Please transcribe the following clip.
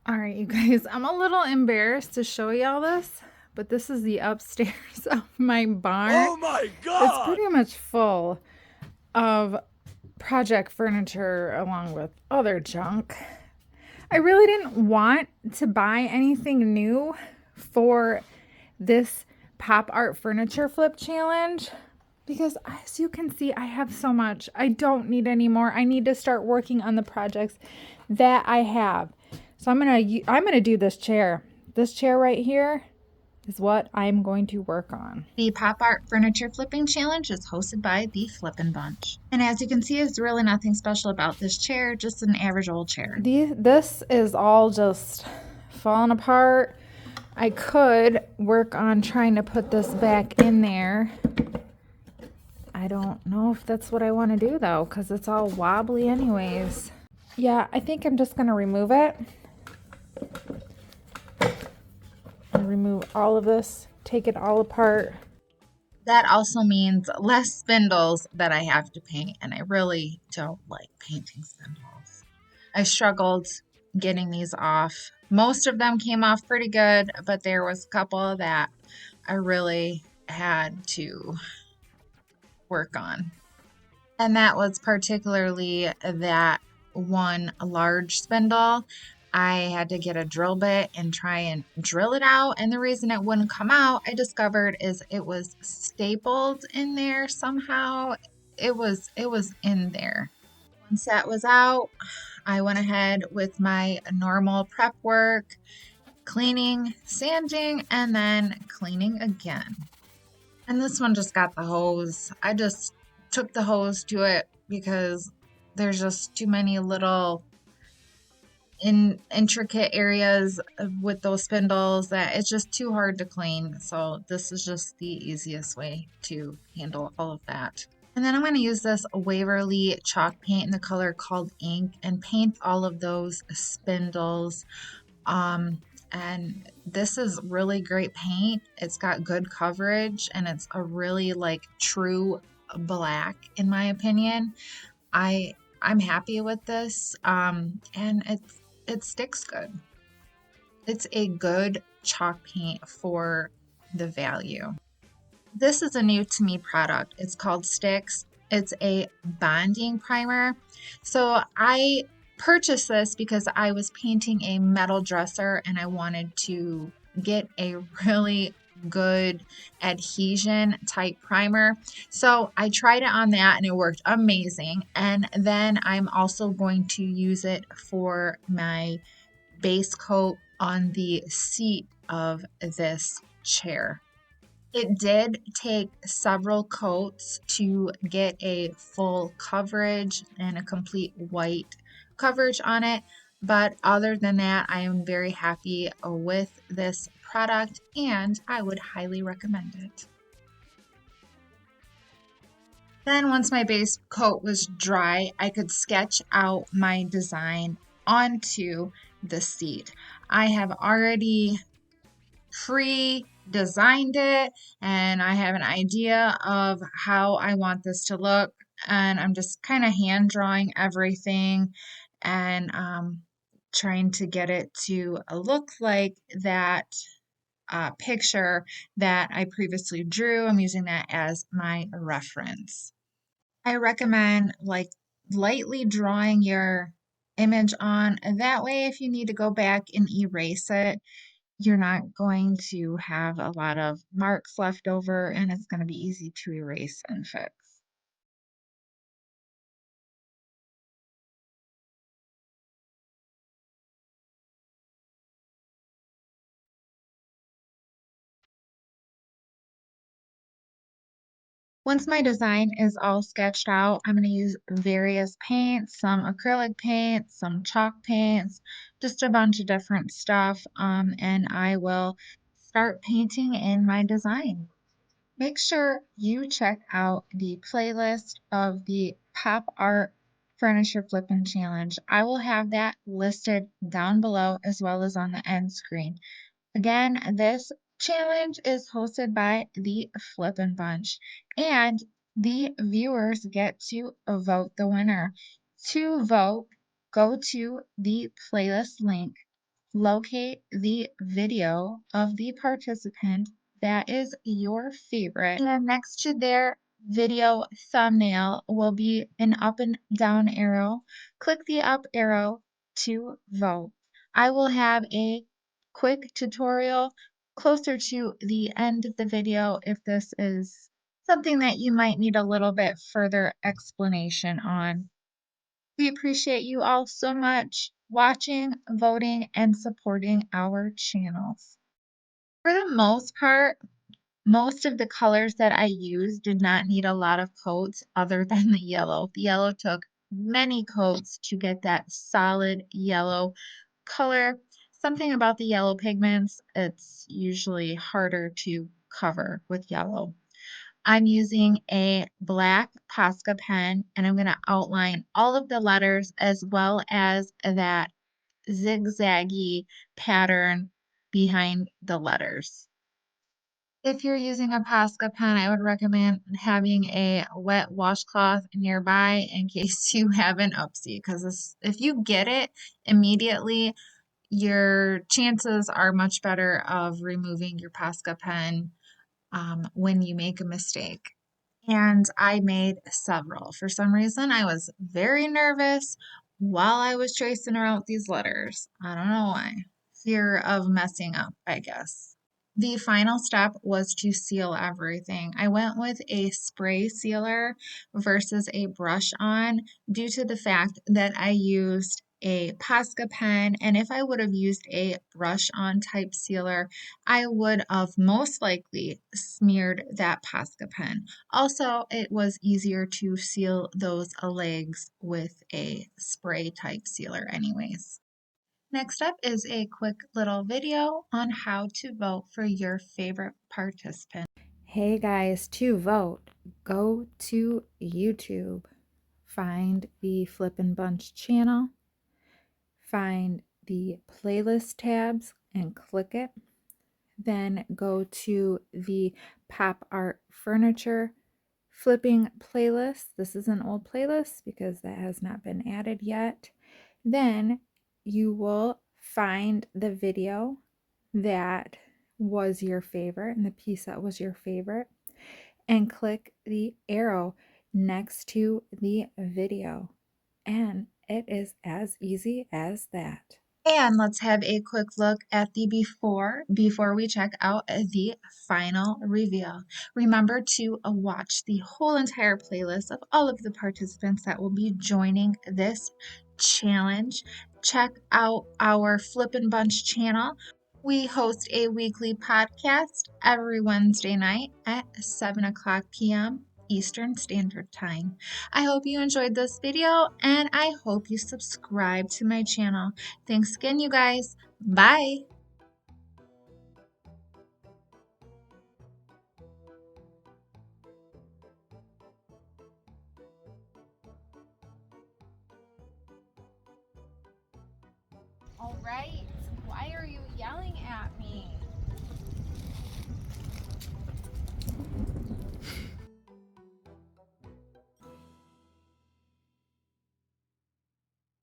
All right, you guys, I'm a little embarrassed to show y'all this, but this is the upstairs of my barn. Oh my It's god! pretty much full of project furniture along with other junk. I really didn't want to buy anything new for this pop art furniture flip challenge because, as you can see, I have so much. I don't need any more. I need to start working on the projects that I have. So I'm gonna do this chair. This chair right here is what I'm going to work on. The Pop Art Furniture Flipping Challenge is hosted by the Flippin' Bunch. And as you can see, there's really nothing special about this chair, just an average old chair. This is all just falling apart. I could work on trying to put this back in there. I don't know if that's what I want to do though, because it's all wobbly anyways. Yeah, I think I'm just going to remove it. And remove all of this, take it all apart. That also means less spindles that I have to paint, and I really don't like painting spindles. I struggled getting these off. Most of them came off pretty good, but there was a couple that I really had to work on. And that was particularly that one large spindle. I had to get a drill bit and try and drill it out. And the reason it wouldn't come out, I discovered, is it was stapled in there somehow. It was in there. Once that was out, I went ahead with my normal prep work, cleaning, sanding, and then cleaning again. And this one just got the hose. I just took the hose to it because there's just too many little intricate areas with those spindles that it's just too hard to clean. So this is just the easiest way to handle all of that. And then I'm going to use this Waverly chalk paint in the color called Ink and paint all of those spindles. And this is really great paint. It's got good coverage and it's a really like true black in my opinion. I'm happy with this. And it sticks good. It's a good chalk paint for the value. This is a new to me product. It's called Sticks. It's a bonding primer. So I purchased this because I was painting a metal dresser and I wanted to get a really good adhesion type primer. So I tried it on that and it worked amazing. And then I'm also going to use it for my base coat on the seat of this chair. It did take several coats to get a full coverage and a complete white coverage on it. But other than that, I am very happy with this product and I would highly recommend it. Then once my base coat was dry, I could sketch out my design onto the seat. I have already pre-designed it and I have an idea of how I want this to look, and I'm just kind of hand drawing everything and trying to get it to look like that picture that I previously drew. I'm using that as my reference. I recommend like lightly drawing your image on, and that way if you need to go back and erase it, you're not going to have a lot of marks left over and it's going to be easy to erase and fix. Once my design is all sketched out, I'm going to use various paints, some acrylic paints, some chalk paints, just a bunch of different stuff, and I will start painting in my design. Make sure you check out the playlist of the Pop Art Furniture Flipping Challenge. I will have that listed down below as well as on the end screen. Again, this challenge is hosted by the Flippin' Bunch, and the viewers get to vote the winner. To vote, go to the playlist link locate the video of the participant that is your favorite. And next to their video thumbnail will be an up and down arrow. Click the up arrow to vote. I will have a quick tutorial closer to the end of the video if this is something that you might need a little bit further explanation on. We appreciate you all so much watching, voting, and supporting our channels. For the most part, most of the colors that I used did not need a lot of coats other than the yellow. The yellow took many coats to get that solid yellow color. Something about the yellow pigments, it's usually harder to cover with yellow. I'm using a black Posca pen and I'm going to outline all of the letters as well as that zigzaggy pattern behind the letters. If you're using a Posca pen, I would recommend having a wet washcloth nearby in case you have an upsie, because if you get it immediately, your chances are much better of removing your Posca pen when you make a mistake. And I made several. For some reason, I was very nervous while I was tracing out these letters. I don't know why. Fear of messing up, I guess. The final step was to seal everything. I went with a spray sealer versus a brush on due to the fact that I used a Posca pen, and if I would have used a brush on type sealer, I would have most likely smeared that Posca pen. Also, it was easier to seal those legs with a spray type sealer anyways. Next up is a quick little video on how to vote for your favorite participant. Hey guys, to vote, go to YouTube, find the Flippin' Bunch channel, find the playlist tabs and click it. Then go to the Pop Art Furniture Flipping playlist. This is an old playlist because that has not been added yet. Then you will find the video that was your favorite and the piece that was your favorite and click the arrow next to the video. And it is as easy as that. And let's have a quick look at the before we check out the final reveal. Remember to watch the whole entire playlist of all of the participants that will be joining this challenge. Check out our Flippin' Bunch channel. We host a weekly podcast every Wednesday night at 7 o'clock p.m. Eastern Standard Time. I hope you enjoyed this video and I hope you subscribe to my channel. Thanks again, you guys. Bye. All right. Why are you yelling